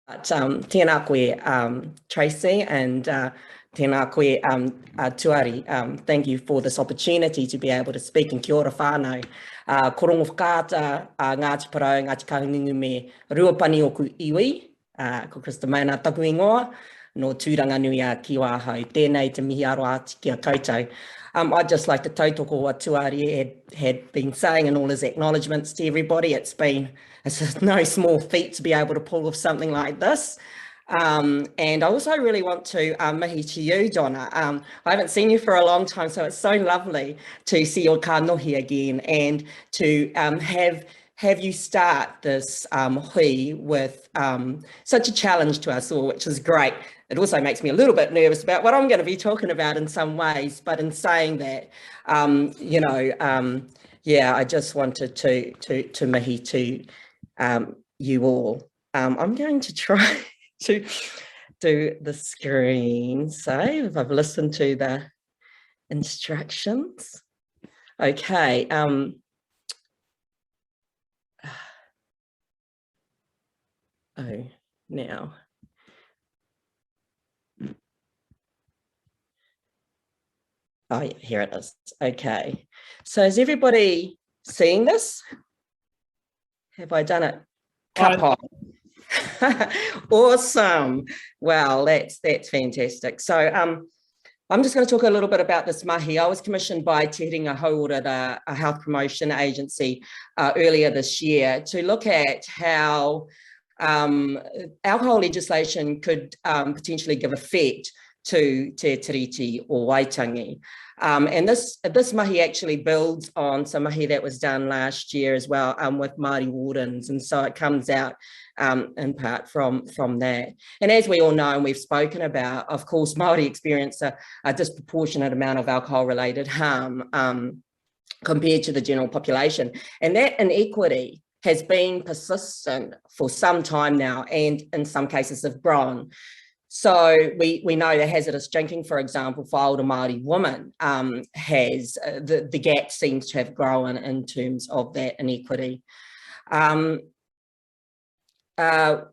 Tēnā koe, Tracy, and tēnā koe, Tuari. Thank you for this opportunity to be able to speak in kia ora whānau. Korongo whakaata, Ngāti Parau, Ngāti Kahungunu me Ruapani o ku iwi, ko Kristen Maynard taku ingoa, no tūranga nui a ki wāhau. Tēnei te mihi aro ati kia koutou. I'd just like to tautoko what Tuari had been saying and all his acknowledgements to everybody. It's no small feat to be able to pull off something like this. And I also really want to mihi to you, Donna. I haven't seen you for a long time, so it's so lovely to see your kānohi again and to have you start this hui with such a challenge to us all, which is great. It also makes me a little bit nervous about what I'm going to be talking about in some ways, but in saying that, yeah, I just wanted to mihi to you all. I'm going to try to do the screen save. I've listened to the instructions. Okay. Now. Oh, yeah, here it is. Okay. So is everybody seeing this? Have I done it? Awesome. Well, that's fantastic. So I'm just going to talk a little bit about this mahi. I was commissioned by Te Ringa Hauora, a health promotion agency, earlier this year to look at how alcohol legislation could potentially give effect to Te Tiriti or Waitangi. And this mahi actually builds on some mahi that was done last year as well with Māori wardens. And so it comes out in part from that. And as we all know, and we've spoken about, of course, Māori experience a disproportionate amount of alcohol-related harm compared to the general population. And that inequity has been persistent for some time now, and in some cases have grown. So we know that hazardous drinking, for example, for older Māori women has the gap seems to have grown in terms of that inequity. Sorry, I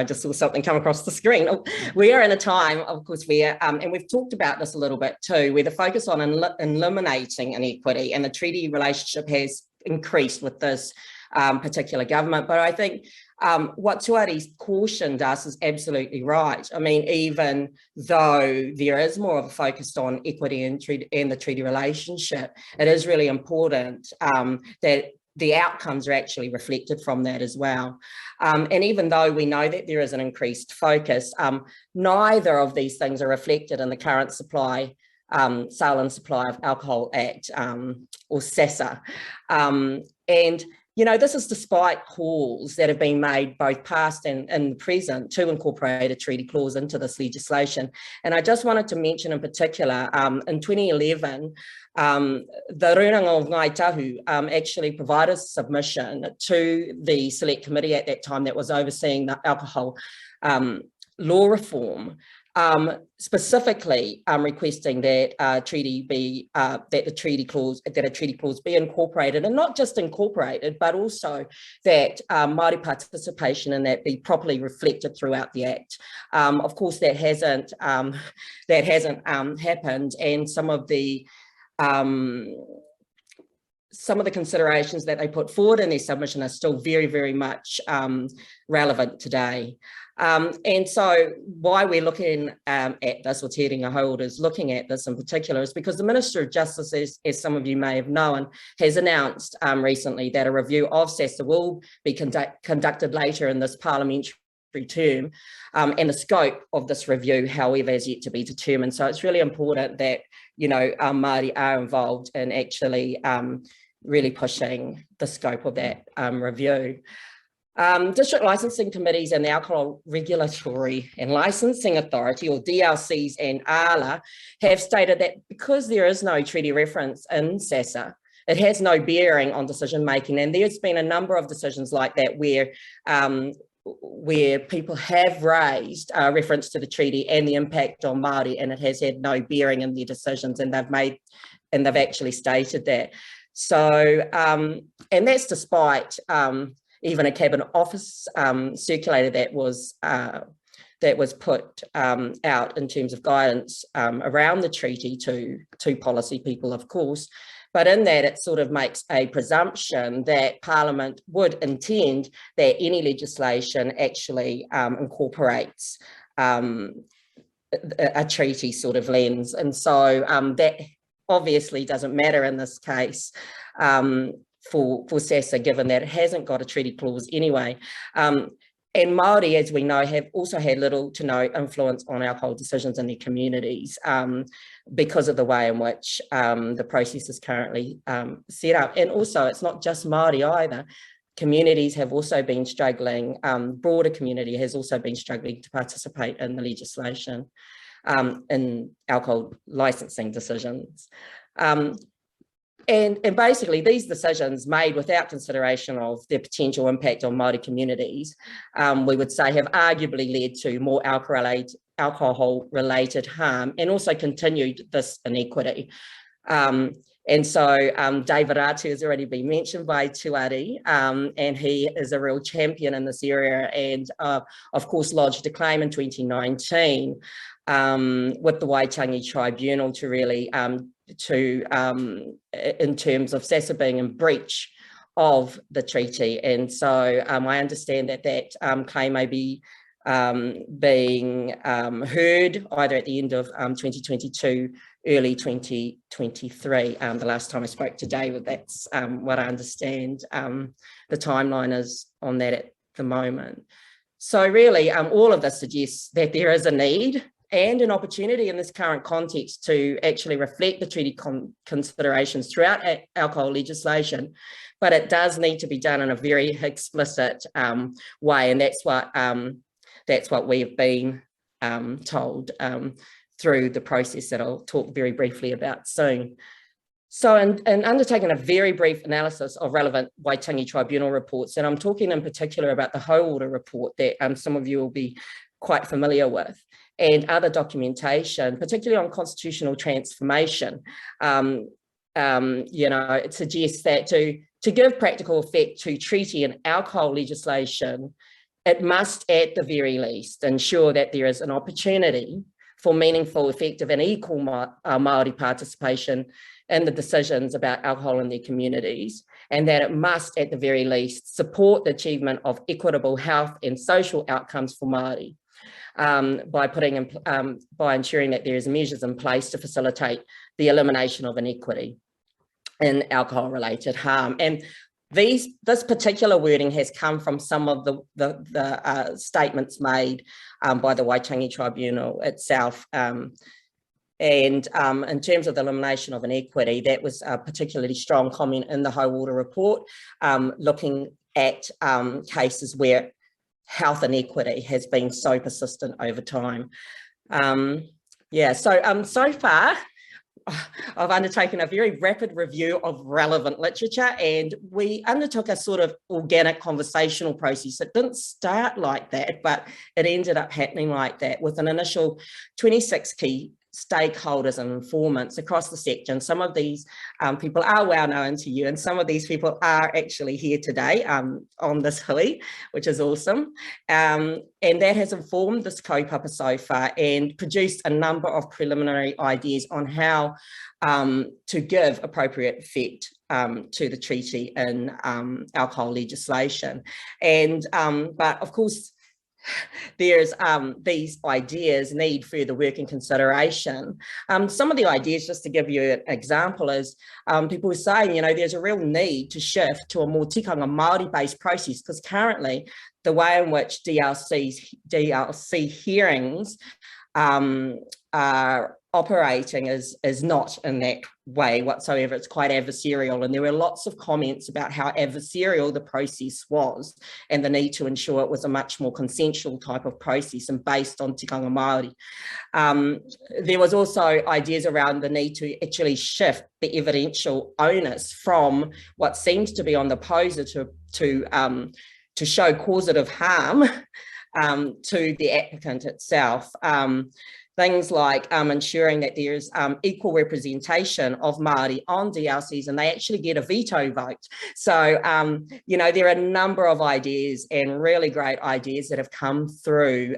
just saw something come across the screen. We are in a time, of course, where, and we've talked about this a little bit too, where the focus on eliminating inequity and the treaty relationship has increased with this particular government. But I think what Tuari's cautioned us is absolutely right. I mean, even though there is more of a focus on equity and the treaty relationship, it is really important that the outcomes are actually reflected from that as well. And even though we know that there is an increased focus, neither of these things are reflected in the current supply, Sale and Supply of Alcohol Act, or SASA. And you know, this is despite calls that have been made both past and present to incorporate a treaty clause into this legislation. And I just wanted to mention in particular, in 2011, the Runanga of Ngai Tahu actually provided a submission to the select committee at that time that was overseeing the alcohol law reform, specifically requesting that a treaty clause be incorporated, and not just incorporated, but also that Māori participation in that be properly reflected throughout the Act. Of course, that hasn't happened, and some of the considerations that they put forward in their submission are still very, very much relevant today. And so why we're looking at this, or Te Ringa Hauora is looking at this in particular, is because the Minister of Justice, as some of you may have known, has announced recently that a review of SASA will be conducted later in this parliamentary term, and the scope of this review, however, is yet to be determined. So it's really important that, you know, Māori are involved in actually really pushing the scope of that review. District licensing committees and the Alcohol Regulatory and Licensing Authority, or DLCs and ALA, have stated that because there is no treaty reference in SASA, it has no bearing on decision making. And there's been a number of decisions like that where people have raised reference to the treaty and the impact on Māori, and it has had no bearing in their decisions, and they've actually stated that. So, and that's despite even a Cabinet Office circulator that was put out in terms of guidance around the treaty to policy people, of course. But in that, it sort of makes a presumption that Parliament would intend that any legislation actually incorporates a treaty sort of lens. And so that obviously doesn't matter in this case for SASA, given that it hasn't got a treaty clause anyway. And Māori, as we know, have also had little to no influence on alcohol decisions in their communities because of the way in which the process is currently set up. And also, it's not just Māori either. Communities have also been struggling, broader community has also been struggling to participate in the legislation in alcohol licensing decisions. And basically, these decisions made without consideration of their potential impact on Māori communities, we would say, have arguably led to more alcohol-related harm and also continued this inequity. And so David Ratu has already been mentioned by Tuari, and he is a real champion in this area, and of course lodged a claim in 2019 with the Waitangi Tribunal to really in terms of SASA being in breach of the treaty. And so I understand that claim may be being heard either at the end of 2022, early 2023. The last time I spoke to David, that's what I understand the timeline is on that at the moment. So really, all of this suggests that there is a need and an opportunity in this current context to actually reflect the treaty considerations throughout alcohol legislation, but it does need to be done in a very explicit way, and that's what we've been told through the process that I'll talk very briefly about soon. So in undertaking a very brief analysis of relevant Waitangi Tribunal reports, and I'm talking in particular about the High Order report that some of you will be quite familiar with, and other documentation, particularly on constitutional transformation, it suggests that to give practical effect to treaty and alcohol legislation, it must at the very least ensure that there is an opportunity for meaningful, effective and equal Māori participation in the decisions about alcohol in their communities, and that it must at the very least support the achievement of equitable health and social outcomes for Māori. By ensuring that there is measures in place to facilitate the elimination of inequity in alcohol-related harm. And this particular wording has come from some of the statements made by the Waitangi Tribunal itself. And in terms of the elimination of inequity, that was a particularly strong comment in the High Order report, looking at cases where health inequity has been so persistent over time. So far, I've undertaken a very rapid review of relevant literature, and we undertook a sort of organic conversational process. It didn't start like that, but it ended up happening like that, with an initial 26 key stakeholders and informants across the sector. And some of these people are well known to you, and some of these people are actually here today on this hui, which is awesome. And that has informed this kaupapa so far and produced a number of preliminary ideas on how to give appropriate effect to the treaty in alcohol legislation. And but of course, there's these ideas need further work and consideration. Some of the ideas, just to give you an example, is people are saying, there's a real need to shift to a more tikanga Māori-based process, because currently the way in which DLC hearings are operating is not in that way whatsoever. It's quite adversarial, and there were lots of comments about how adversarial the process was and the need to ensure it was a much more consensual type of process and based on tikanga Māori. There was also ideas around the need to actually shift the evidential onus from what seems to be on the poser to show causative harm to the applicant itself. things like ensuring that there's equal representation of Māori on DLCs, and they actually get a veto vote. So, there are a number of ideas and really great ideas that have come through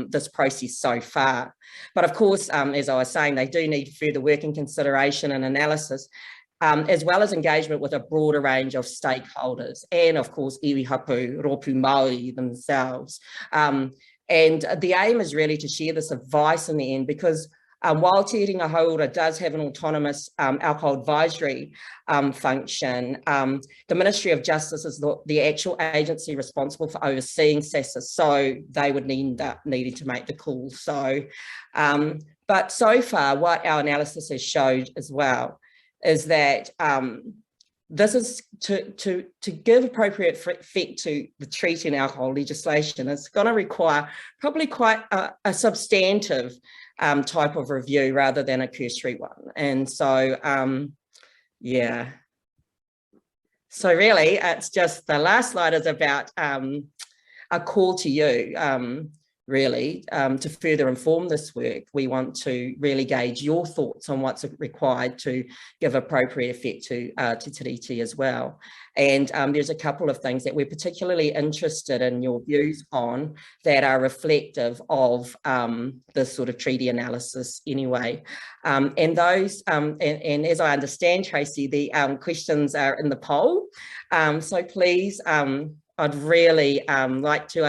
this process so far. But of course, as I was saying, they do need further work and consideration and analysis, as well as engagement with a broader range of stakeholders, and of course, iwi hapu, rōpū Māori themselves. And the aim is really to share this advice in the end, because while Te Ringa Hauora does have an autonomous alcohol advisory function, the Ministry of Justice is the actual agency responsible for overseeing SASA, so they would needing to make the call. So, but so far, what our analysis has showed as well is that this is to give appropriate effect to the treaty and alcohol legislation. It's going to require probably quite a substantive type of review rather than a cursory one. And so, yeah. So really, it's just the last slide is about a call to you, really, to further inform this work. We want to really gauge your thoughts on what's required to give appropriate effect to Te Tiriti as well. And there's a couple of things that we're particularly interested in your views on that are reflective of this sort of treaty analysis anyway. And those, and as I understand, Tracy, the questions are in the poll. So please, I'd really like to,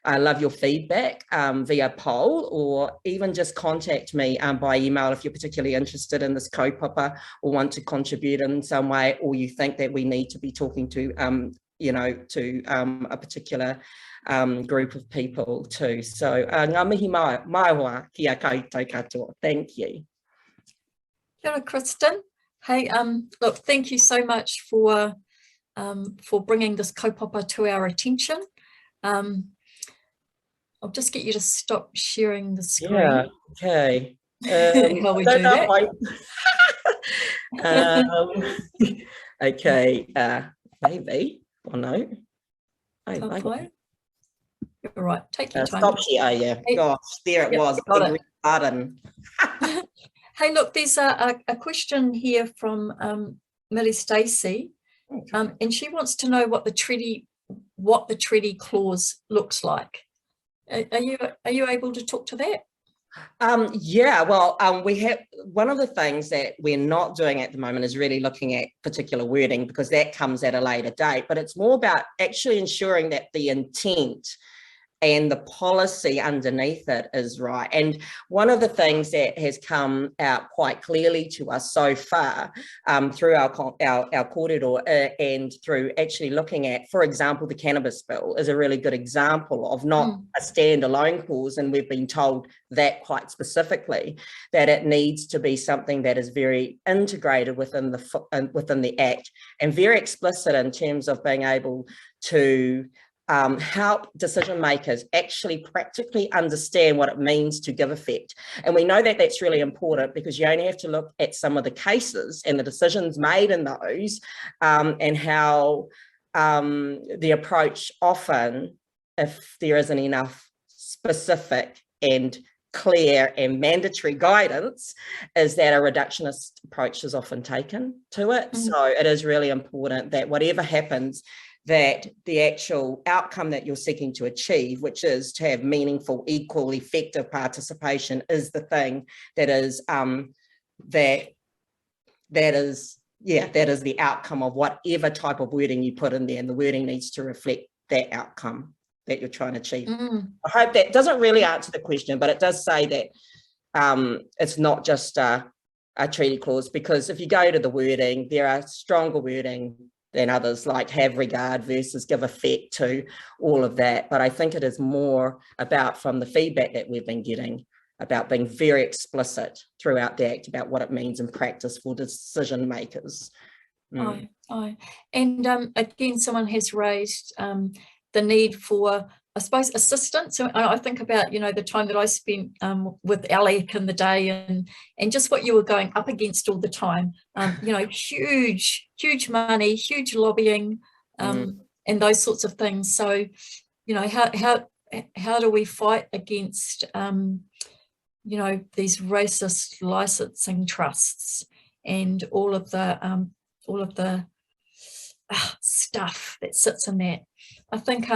I love your feedback via poll, or even just contact me by email if you're particularly interested in this kaupapa or want to contribute in some way, or you think that we need to be talking to, a particular group of people too. So ngā mihi mai hoa ki a koutou katoa. Thank you. Kia ora, Kristen. Hey, look, thank you so much for bringing this kaupapa to our attention. I'll just get you to stop sharing the screen. Yeah, okay. How we do that? Okay, maybe, or no. Okay. You're right, take your time. Stop here, yeah. Gosh, there it was, big button. Hey, look, there's a question here from Millie Stacey, and she wants to know what the treaty clause looks like. Are you able to talk to that? Yeah, well, we have one of the things that we're not doing at the moment is really looking at particular wording, because that comes at a later date, but it's more about actually ensuring that the intent and the policy underneath it is right. And one of the things that has come out quite clearly to us so far through our kōrero and through actually looking at, for example, the cannabis bill is a really good example of not a standalone clause, and we've been told that quite specifically, that it needs to be something that is very integrated within the Act and very explicit in terms of being able to help decision makers actually practically understand what it means to give effect. And we know that that's really important, because you only have to look at some of the cases and the decisions made in those, and how the approach often, if there isn't enough specific and clear and mandatory guidance, is that a reductionist approach is often taken to it. So it is really important that whatever happens, that the actual outcome that you're seeking to achieve, which is to have meaningful, equal, effective participation, is the thing that is that is the outcome of whatever type of wording you put in there, and the wording needs to reflect that outcome that you're trying to achieve. I hope that doesn't really answer the question, but it does say that it's not just a treaty clause, because if you go to the wording, there are stronger wording than others, like have regard versus give effect to, all of that. But I think it is more about, from the feedback that we've been getting, about being very explicit throughout the Act about what it means in practice for decision makers. And again, someone has raised the need for, I suppose, assistance. So I think about, the time that I spent with Alec in the day, and just what you were going up against all the time, huge money, huge lobbying, and those sorts of things. So, how how do we fight against, you know, these racist licensing trusts and all of the stuff that sits in that. I think,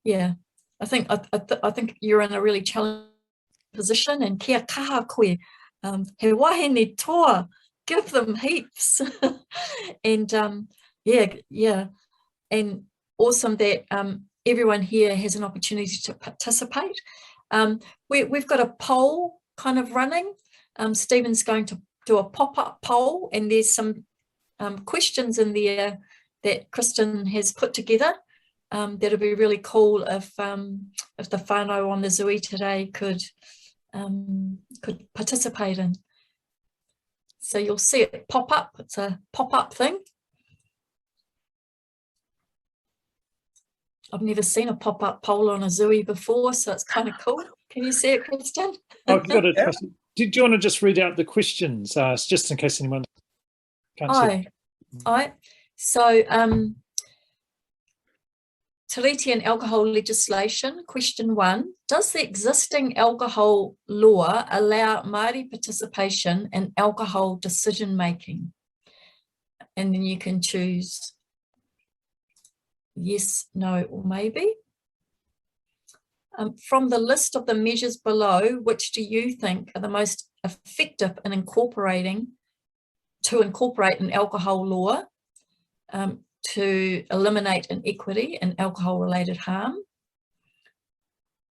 yeah, I think you're in a really challenging position, and kia kaha koe, he wahine toa, give them heaps. And yeah, and awesome that everyone here has an opportunity to participate. We've got a poll kind of running. Stephen's going to do a pop-up poll, and there's some questions in there that Kristen has put together. That'll be really cool if the whānau on the Zui today could participate in. So you'll see it pop up. It's a pop-up thing. I've never seen a pop-up poll on a Zui before, so it's kind of cool. Can you see it, Kristen? I've got it. Yeah. Do you want to just read out the questions, just in case anyone can't see? Aye. So, Tiriti and alcohol legislation, question 1. Does the existing alcohol law allow Māori participation in alcohol decision making? And then you can choose yes, no, or maybe. From the list of the measures below, which do you think are the most effective in incorporate an alcohol law to eliminate inequity and alcohol-related harm?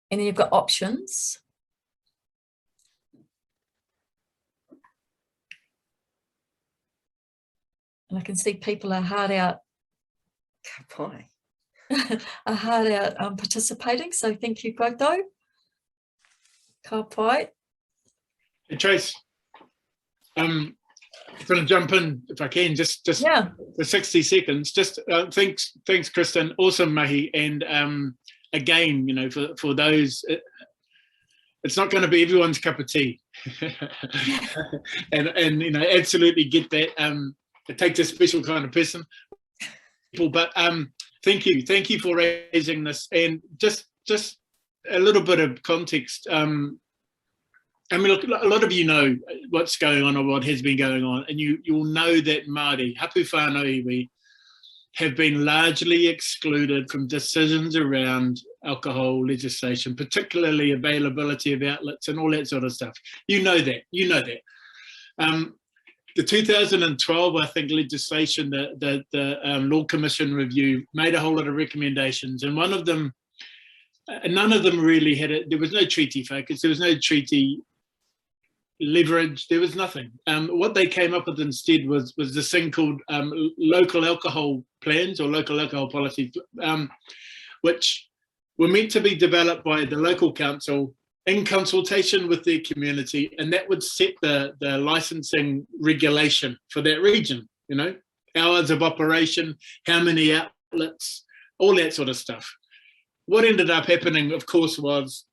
And then you've got options. And I can see people are hard out. Are hard out participating, so thank you, Koto. Ka pai. Hey, Trace, I'm going to jump in if I can, just yeah. For 60 seconds. Just thanks, Kristen. Awesome, mahi. And again, you know, for those, it's not going to be everyone's cup of tea, and you know, absolutely get that. It takes a special kind of person. But thank you for raising this, and just a little bit of context. I mean, look, a lot of you know what's going on or what has been going on, and you'll know that Māori, hapu whānau iwi, have been largely excluded from decisions around alcohol legislation, particularly availability of outlets and all that sort of stuff. You know that. The 2012, I think, legislation, the Law Commission review made a whole lot of recommendations, and one of them, none of them really had it. There was no treaty focus. There was no treaty leverage. There was nothing. What they came up with instead was this thing called local alcohol plans or local alcohol policies, which were meant to be developed by the local council in consultation with their community, and that would set the licensing regulation for that region, you know, hours of operation, how many outlets, all that sort of stuff. What ended up happening, of course, was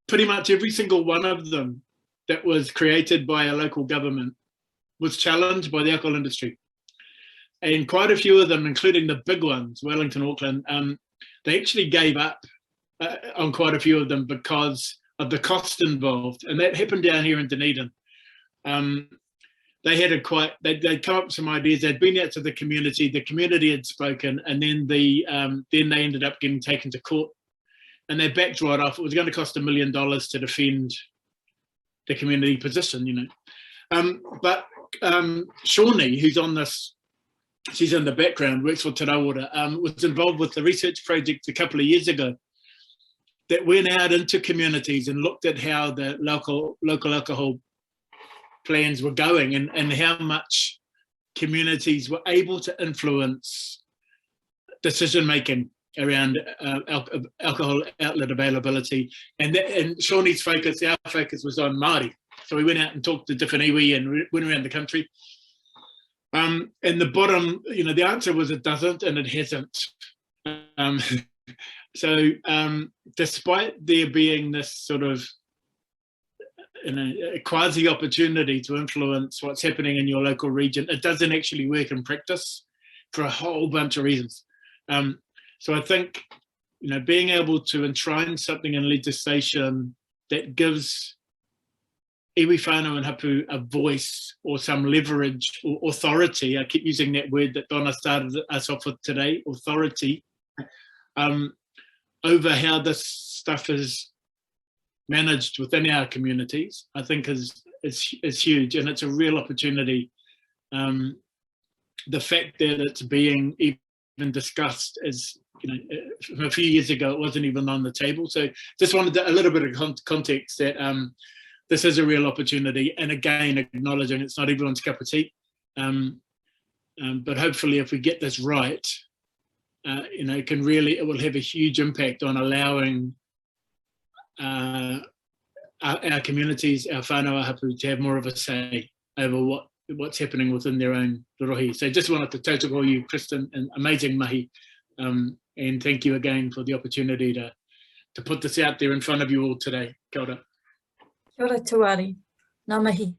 pretty much every single one of them that was created by a local government was challenged by the alcohol industry. And quite a few of them, including the big ones, Wellington, Auckland, they actually gave up on quite a few of them because of the cost involved, and that happened down here in Dunedin. They had they'd come up with some ideas. They'd been out to the community had spoken, and then they ended up getting taken to court, and they backed right off. It was going to cost $1 million to defend the community position, you know. But Shawnee, who's on this, she's in the background, works for Te Rawater, was involved with the research project a couple of years ago that went out into communities and looked at how the local alcohol plans were going and how much communities were able to influence decision-making around alcohol outlet availability. And Shawnee's focus, our focus was on Māori. So we went out and talked to different iwi and went around the country. And the bottom, you know, the answer was it doesn't and it hasn't. So despite there being this sort of a quasi opportunity to influence what's happening in your local region, it doesn't actually work in practice for a whole bunch of reasons. So I think being able to enshrine something in legislation that gives iwi whānau and hapu a voice or some leverage or authority. I keep using that word that Donna started us off with today, authority, over how this stuff is managed within our communities, I think is huge, and it's a real opportunity. The fact that it's being even discussed is, from a few years ago, it wasn't even on the table. So just wanted a little bit of context that this is a real opportunity, and again, acknowledging it's not everyone's cup of tea. But hopefully if we get this right, it will have a huge impact on allowing our communities, our whānau hapu, to have more of a say over what's happening within their own rohi. So just wanted to tautoko you, Kristen, and amazing mahi. And thank you again for the opportunity to put this out there in front of you all today. Kia ora. Kia ora tuari. Ngā mihi.